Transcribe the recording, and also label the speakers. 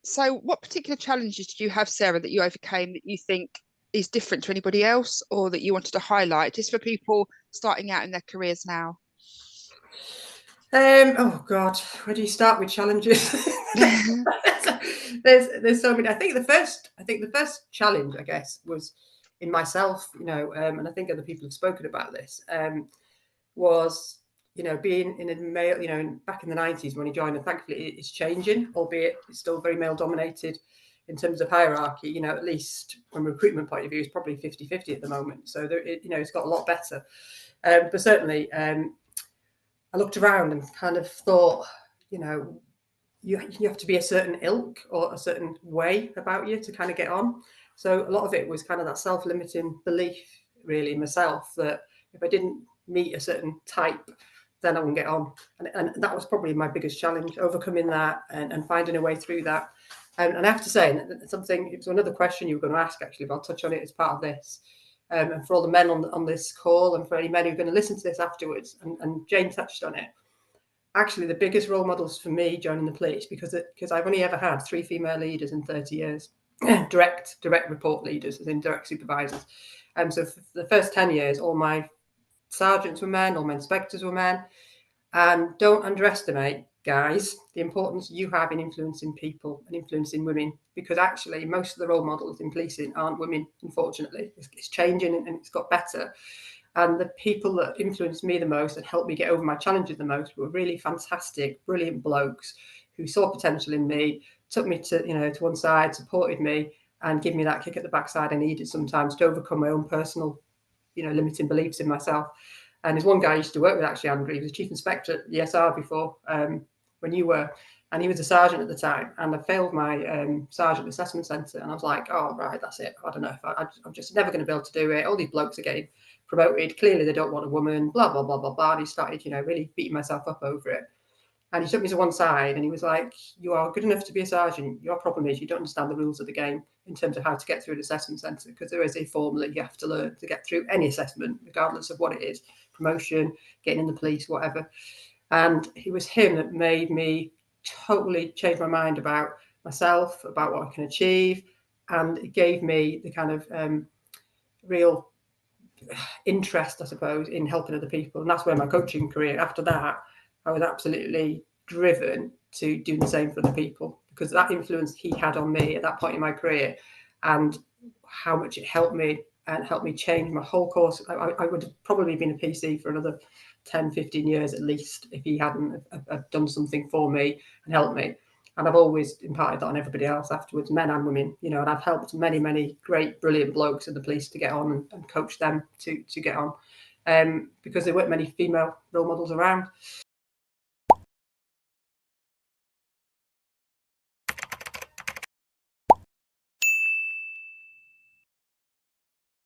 Speaker 1: So what particular challenges did you have, Sarah, that you overcame that you think is different to anybody else, or that you wanted to highlight just for people starting out in their careers now?
Speaker 2: Oh God, where do you start with challenges? there's so many. I think the first challenge, I guess, was in myself, and I think other people have spoken about this. Was being in a male, back in the 90s when he joined, and thankfully it's changing, albeit it's still very male dominated in terms of hierarchy. At least from a recruitment point of view, it's probably 50-50 at the moment. So it's got a lot better. But certainly, I looked around and kind of thought, you know, you have to be a certain ilk or a certain way about you to kind of get on. So a lot of it was kind of that self-limiting belief, really, in myself, that if I didn't meet a certain type, then I wouldn't get on. And that was probably my biggest challenge, overcoming that and finding a way through that. And I have to say, it was another question you were going to ask, actually, but I'll touch on it as part of this. And for all the men on this call, and for any men who are going to listen to this afterwards, and Jane touched on it, actually the biggest role models for me joining the police, because I've only ever had 3 female leaders in 30 years, direct report leaders, as in direct supervisors. So for the first 10 years, all my sergeants were men, all my inspectors were men. And don't underestimate, guys, the importance you have in influencing people and influencing women, because actually most of the role models in policing aren't women, unfortunately. It's changing and it's got better. And the people that influenced me the most and helped me get over my challenges the most were really fantastic, brilliant blokes who saw potential in me, took me to one side, supported me, and give me that kick at the backside I needed sometimes to overcome my own personal, limiting beliefs in myself. And there's one guy I used to work with, actually, Andrew. He was chief inspector at the SR before, when you were, and he was a sergeant at the time. And I failed my sergeant assessment centre, and I was like, oh, right, that's it. I don't know. I'm just never going to be able to do it. All these blokes are getting promoted. Clearly, they don't want a woman, blah, blah, blah, blah, blah. And he started, really beating myself up over it. And he took me to one side and he was like, you are good enough to be a sergeant. Your problem is you don't understand the rules of the game in terms of how to get through an assessment centre, because there is a formula you have to learn to get through any assessment, regardless of what it is, promotion, getting in the police, whatever. And it was him that made me totally change my mind about myself, about what I can achieve. And it gave me the kind of real interest, I suppose, in helping other people. And that's where my coaching career, after that, I was absolutely driven to do the same for other people, because that influence he had on me at that point in my career, and how much it helped me and helped me change my whole course. I would have probably been a PC for another 10-15 years at least if he hadn't have done something for me and helped me. And I've always imparted that on everybody else afterwards, men and women, and I've helped many great, brilliant blokes in the police to get on and coach them to get on, because there weren't many female role models around.